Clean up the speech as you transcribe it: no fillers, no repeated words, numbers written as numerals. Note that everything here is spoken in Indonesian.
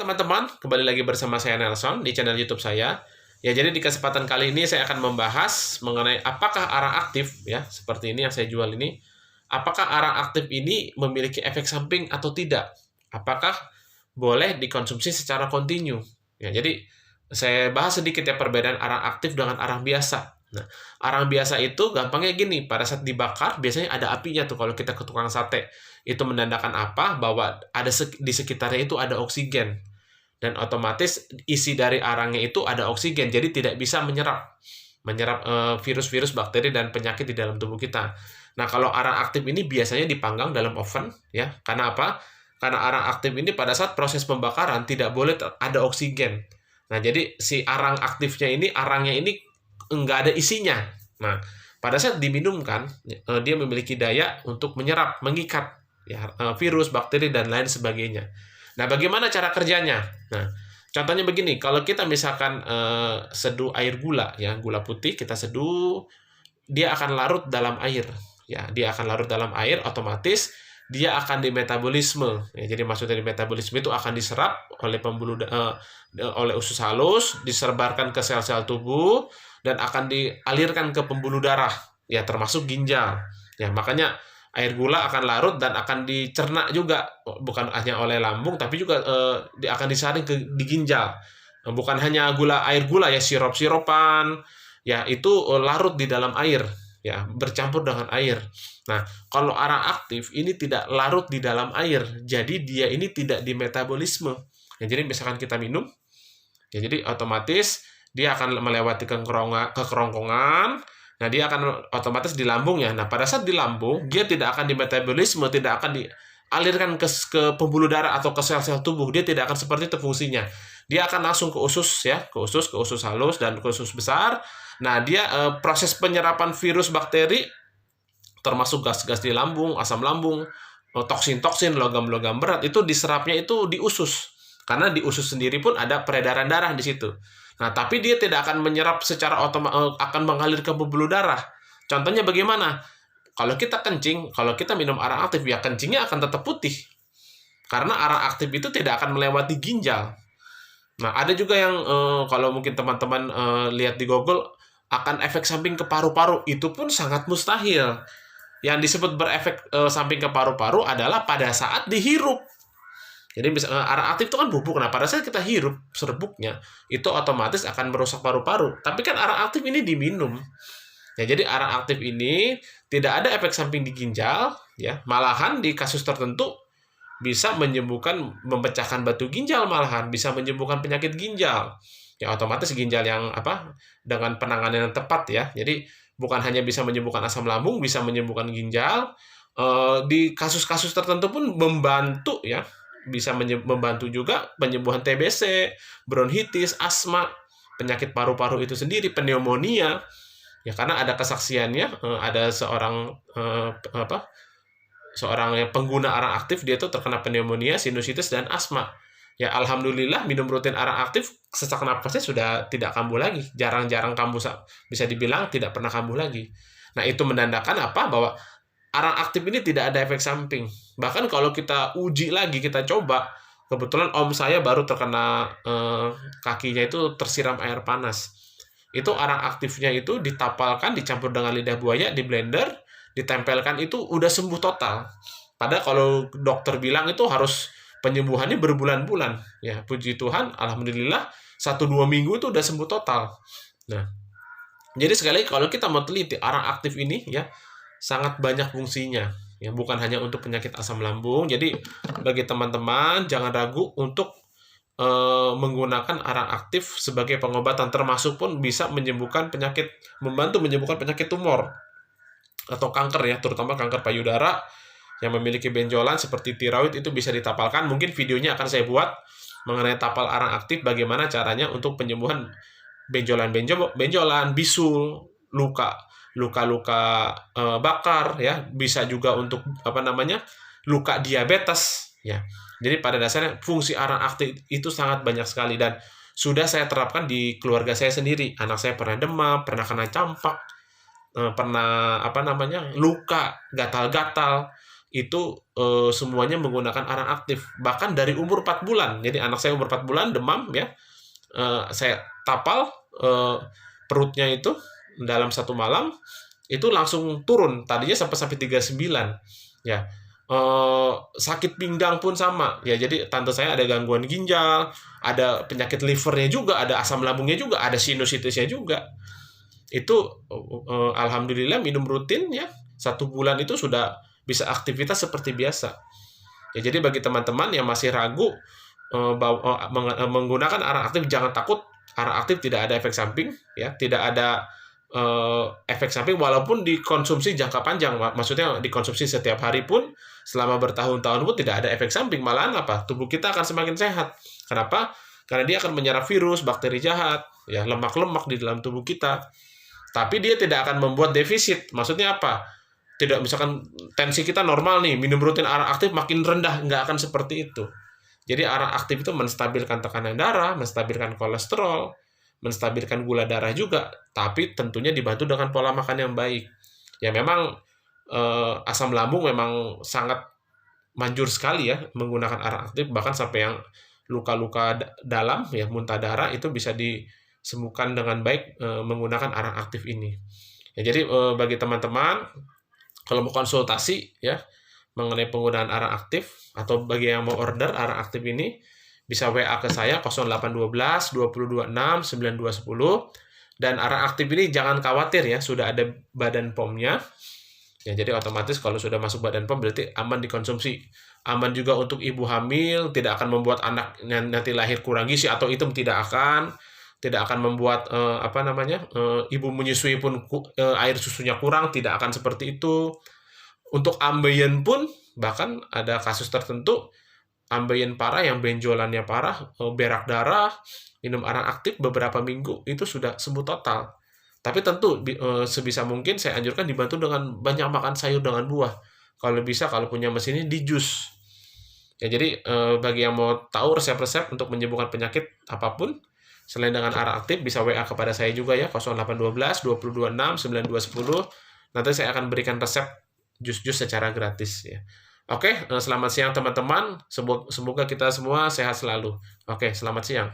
teman-teman, kembali lagi bersama saya Nelson di channel YouTube saya. Ya, jadi di kesempatan kali ini saya akan membahas mengenai apakah arang aktif ya, seperti ini yang saya jual ini. Apakah arang aktif ini memiliki efek samping atau tidak? Apakah boleh dikonsumsi secara kontinu? Ya, jadi saya bahas sedikit ya perbedaan arang aktif dengan arang biasa. Nah, arang biasa itu gampangnya gini, pada saat dibakar biasanya ada apinya tuh kalau kita ke tukang sate. Itu menandakan apa? Bahwa ada di sekitarnya itu ada oksigen. Dan otomatis isi dari arangnya itu ada oksigen, jadi tidak bisa menyerap virus-virus, bakteri dan penyakit di dalam tubuh kita. Nah, kalau arang aktif ini biasanya dipanggang dalam oven ya. Karena apa? Karena arang aktif ini pada saat proses pembakaran tidak boleh ada oksigen. Nah, jadi si arang aktifnya ini, arangnya ini enggak ada isinya. Nah, pada saat diminumkan, dia memiliki daya untuk menyerap, mengikat ya, virus, bakteri, dan lain sebagainya. Nah, bagaimana cara kerjanya? Nah, contohnya begini, kalau kita misalkan seduh air gula, ya gula putih, kita seduh, dia akan larut dalam air. Ya, dia akan larut dalam air, otomatis dia akan dimetabolisme. Ya, jadi maksudnya di metabolisme itu akan diserap oleh oleh usus halus, diserbarkan ke sel-sel tubuh, dan akan dialirkan ke pembuluh darah, ya termasuk ginjal. Ya, makanya air gula akan larut dan akan dicerna juga, bukan hanya oleh lambung, tapi juga akan disaring di ginjal. Bukan hanya air gula ya, sirop-siropan, ya itu larut di dalam air, ya bercampur dengan air. Nah, kalau arang aktif ini tidak larut di dalam air, jadi dia ini tidak dimetabolisme. Ya, jadi misalkan kita minum, ya jadi otomatis dia akan melewati kerongkongan. Nah, dia akan otomatis di lambung ya. Nah, pada saat di lambung, dia tidak akan dimetabolisme, tidak akan dialirkan ke pembuluh darah atau ke sel-sel tubuh. Dia tidak akan seperti itu fungsinya. Dia akan langsung ke usus ya, ke usus halus dan ke usus besar. Nah, dia proses penyerapan virus, bakteri, termasuk gas-gas di lambung, asam lambung, toksin-toksin, logam-logam berat, itu diserapnya itu di usus. Karena di usus sendiri pun ada peredaran darah di situ. Nah, tapi dia tidak akan menyerap secara otomatis, akan mengalir ke pembuluh darah. Contohnya bagaimana? Kalau kita kencing, kalau kita minum arang aktif, ya kencingnya akan tetap putih. Karena arang aktif itu tidak akan melewati ginjal. Nah, ada juga yang kalau mungkin teman-teman lihat di Google, akan efek samping ke paru-paru. Itu pun sangat mustahil. Yang disebut berefek samping ke paru-paru adalah pada saat dihirup. Jadi arang aktif itu kan bubuk. Nah, pada saat kita hirup serbuknya, itu otomatis akan merusak paru-paru. Tapi kan arang aktif ini diminum. Ya, jadi arang aktif ini tidak ada efek samping di ginjal, ya. Malahan di kasus tertentu bisa menyembuhkan, memecahkan batu ginjal, malahan bisa menyembuhkan penyakit ginjal. Ya, otomatis ginjal yang dengan penanganan yang tepat ya. Jadi bukan hanya bisa menyembuhkan asam lambung, bisa menyembuhkan ginjal. Di kasus-kasus tertentu pun membantu ya. Bisa membantu juga penyembuhan TBC, bronkitis, asma, penyakit paru-paru itu sendiri, pneumonia. Ya, karena ada kesaksiannya, ada seorang yang pengguna arang aktif, dia tuh terkena pneumonia, sinusitis, dan asma. Ya, alhamdulillah minum rutin arang aktif, sesak napasnya sudah tidak kambuh lagi. Jarang-jarang kambuh, bisa dibilang tidak pernah kambuh lagi. Nah, itu menandakan apa? Bahwa arang aktif ini tidak ada efek samping. Bahkan kalau kita uji lagi, kita coba, kebetulan om saya baru terkena kakinya itu tersiram air panas. Itu arang aktifnya itu ditapalkan, dicampur dengan lidah buaya, di blender, ditempelkan, itu udah sembuh total. Padahal kalau dokter bilang itu harus penyembuhannya berbulan-bulan. Ya, puji Tuhan, alhamdulillah 1-2 minggu itu udah sembuh total. Nah, jadi sekali lagi kalau kita mau teliti arang aktif ini ya, sangat banyak fungsinya. Ya, bukan hanya untuk penyakit asam lambung. Jadi bagi teman-teman jangan ragu untuk menggunakan arang aktif sebagai pengobatan, termasuk pun bisa menyembuhkan penyakit, membantu menyembuhkan penyakit tumor atau kanker ya, terutama kanker payudara yang memiliki benjolan seperti tiroid, itu bisa ditapalkan. Mungkin videonya akan saya buat mengenai tapal arang aktif, bagaimana caranya untuk penyembuhan benjolan, bisul, luka-luka bakar ya, bisa juga untuk luka diabetes ya. Jadi pada dasarnya fungsi arang aktif itu sangat banyak sekali, dan sudah saya terapkan di keluarga saya sendiri. Anak saya pernah demam, pernah kena campak, pernah luka, gatal-gatal, itu semuanya menggunakan arang aktif. Bahkan dari umur 4 bulan. Jadi anak saya umur 4 bulan demam ya. Saya tapal perutnya itu dalam satu malam itu langsung turun. Tadinya sampai 39 ya. Sakit pinggang pun sama ya. Jadi tante saya ada gangguan ginjal, ada penyakit livernya juga, ada asam lambungnya juga, ada sinusitisnya juga. Itu alhamdulillah minum rutin ya, 1 bulan itu sudah bisa aktivitas seperti biasa ya. Jadi bagi teman-teman yang masih ragu menggunakan arang aktif, jangan takut. Arang aktif tidak ada efek samping ya, tidak ada efek samping walaupun dikonsumsi jangka panjang. Maksudnya dikonsumsi setiap hari pun selama bertahun-tahun pun tidak ada efek samping. Malahan apa? Tubuh kita akan semakin sehat. Kenapa? Karena dia akan menyerap virus, bakteri jahat, ya, lemak-lemak di dalam tubuh kita. Tapi dia tidak akan membuat defisit. Maksudnya apa? Tidak, misalkan tensi kita normal nih, minum rutin arang aktif makin rendah, nggak akan seperti itu. Jadi arang aktif itu menstabilkan tekanan darah, menstabilkan kolesterol, menstabilkan gula darah juga, tapi tentunya dibantu dengan pola makan yang baik. Ya memang asam lambung memang sangat manjur sekali ya menggunakan arang aktif, bahkan sampai yang luka-luka dalam ya, muntah darah itu bisa disembuhkan dengan baik menggunakan arang aktif ini. Ya, jadi bagi teman-teman kalau mau konsultasi ya mengenai penggunaan arang aktif atau bagi yang mau order arang aktif ini bisa WA ke saya 0812 2026 9210. Dan arang aktif ini jangan khawatir ya, sudah ada badan POM-nya. Ya, jadi otomatis kalau sudah masuk badan POM berarti aman dikonsumsi. Aman juga untuk ibu hamil, tidak akan membuat anaknya nanti lahir kurang gizi atau itu tidak akan membuat ibu menyusui pun air susunya kurang, tidak akan seperti itu. Untuk ambeien pun bahkan ada kasus tertentu ambeien parah yang benjolannya parah, berak darah, minum arang aktif beberapa minggu itu sudah sembuh total. Tapi tentu sebisa mungkin saya anjurkan dibantu dengan banyak makan sayur dengan buah. Kalau bisa, kalau punya mesin ini di jus. Ya, jadi bagi yang mau tahu resep-resep untuk menyembuhkan penyakit apapun selain dengan arang aktif bisa WA kepada saya juga ya 0812 2026 9210. Nanti saya akan berikan resep jus-jus secara gratis ya. Oke, selamat siang teman-teman. Semoga kita semua sehat selalu. Oke, selamat siang.